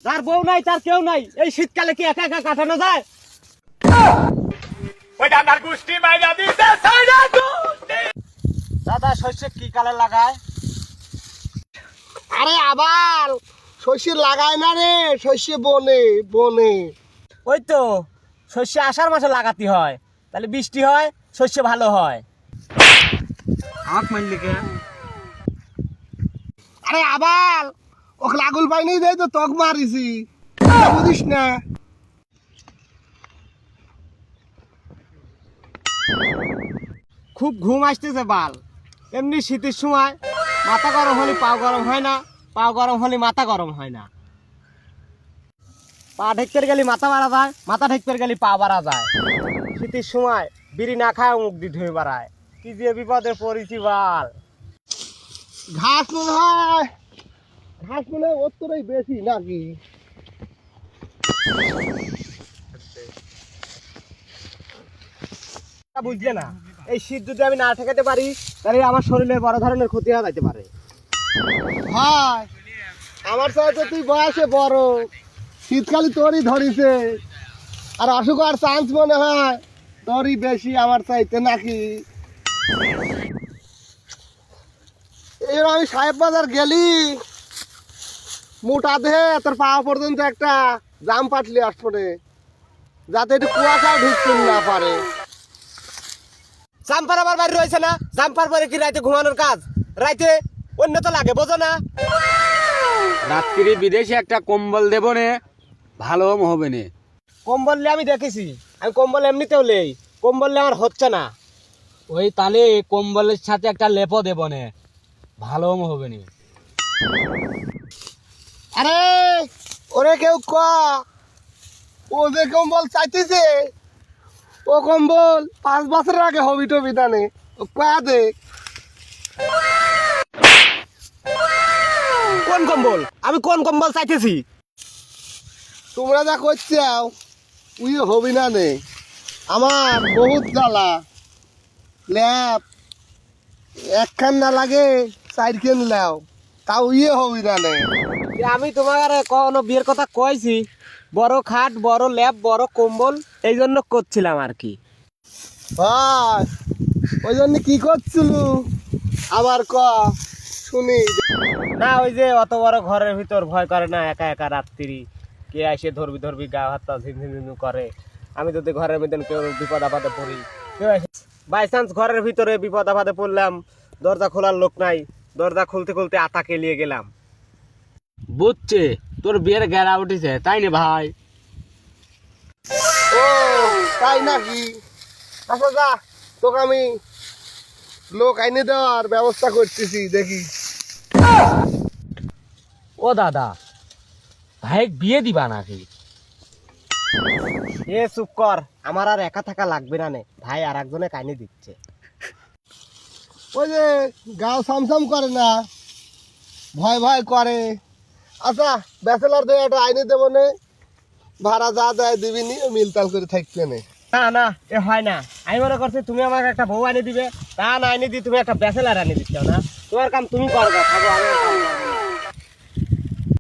যার বউ নাই তার কেউ নাই, এই শীতকালে কি একা একা কাটানো যায়? দাদা শস্য কি কালে লাগায়? আরে আবার শস্য লাগায় না রে, শস্য বনে বনে। ওই তো শস্য আষাঢ় মাসে লাগাতে হয়, তাহলে বৃষ্টি হয়, শস্য ভালো হয়। আমাক মানলি কে? আরে আবার ওকে লাগুল পাইনি দেয় তো তক মারিছি, বুঝিস না? খুব ঘুম আসতেছে বাল। এমনি শীতের সময় মাথা গরম হলে পাও গরম হয় না, পাও গরম হলে মাথা গরম হয় না। পা ঢেকতে গেলে মাথা বাড়া যায়, মাথা ঢেকতে গেলে পা বাড়া যায়। শীতের সময় বিড়ি না খায় মুখ দিয়ে ধুয়ে বাড়ায়। কি যে বিপদে পড়েছি বাল। ঘাস মনে হয়, ঘাস মনে হয় ওর তোরই বেশি নাকি? বুঝলে না, এই শীত যদি আমি না ঠেকাতে পারি তাহলে আমার শরীরে বড় ধরনের ক্ষতি হয়ে যেতে পারে। ভাই আমার সাথে তুই বয়সে বড়, শীতকালে তোরই ধরিছে, আর অসুখ আর চান্স মনে হয় তোরই বেশি আমার চাইতে নাকি? এবার আমি সাহেব বাজার গেলি, মোটা দেহে তোর পাওয়া পর্যন্ত একটা জাম পাটলি আসপনে, যাতে একটু কুয়াশাও ঢুকতে না পারে। জাম্পার আমার বাড়ি রয়েছে না, জাম্পার পরে কি রাতে ঘুমানোর কাজ? রাতে অন্য তো লাগে, বোঝো না? রাত্রি বিদেশে একটা কম্বল দেব নে, ভালো হবে নে। কম্বল নিয়ে আমি দেখেছি, আমি কম্বল এমনিতেও নেই, কম্বল নিয়ে আমার হচ্ছে না। ওই তালে কম্বলের সাথে একটা লেপও দেব নে, ভালো হবে নে। আরে ওরে কেউ ক, ও যে কম্বল চাইতেছে ও কম্বল 5 বছরের আগে হবি টবি দানে, ও কয়া দে। কোন কম্বল? আমি কোন কম্বল চাইতেছি? তোমরা যা করছাও উই হবি না নে, আমার বহুত জ্বালা। ল্যাপ একখান না লাগে 4 খান লাও, তাও ইয়ে হবি না নে। আমি তোমার কোনো বিয়ের কথা কইছি? বড় খাট, বড় ল্যাপ, বড় কম্বল, এই জন্য করছিলাম আর কি। ভাই ওই জন্য কি করছিল আবার ক শুনি। না ওই যে অত বড় ঘরের ভিতর ভয় করে না একা একা রাত্রি, কে এসে ধরবি ধরবি গা হাত ঝিনঝিন করে। আমি যদি ঘরের মধ্যে কেউ বিপদ আপদে পড়ি, বাই চান্স ঘরের ভিতরে বিপদ আপদে পড়লাম, দরজা খোলার লোক নাই, দরজা খুলতে খুলতে আতা কেলিয়ে গেলাম। বুঝছে তোর বিয়ের গেরা উঠেছে তাই না ভাই? ও তাই নাকি? আচ্ছা যা, তোকে আমি লোক আইনে দেওয়ার ব্যবস্থা করতেছি, দেখি। ও দাদা, ভাই বিয়ে দিবা নাকি? এ চুপ কর, আমার আর একা থাকা লাগবে না নে, ভাই আর একজনে কাহিনী দিচ্ছে। ওই যে গাও সামসাম করে না, ভয় ভয় করে। আচ্ছা ব্যাচেলার দিয়ে একটা আইনে দেবো নে, ভাড়া যা দেয় দিবি নি, মিলতাল করে থাকবে নে। না না, এ হয় না। আমি মনে করছি তুমি আমাকে একটা বউ আনি দিবে, তা না আনি দিয়ে তুমি একটা ব্যাচেলার আনি দিচ্ছ না। তোমার কাম তুমি করবে, খাবো আমি আর খাবো না।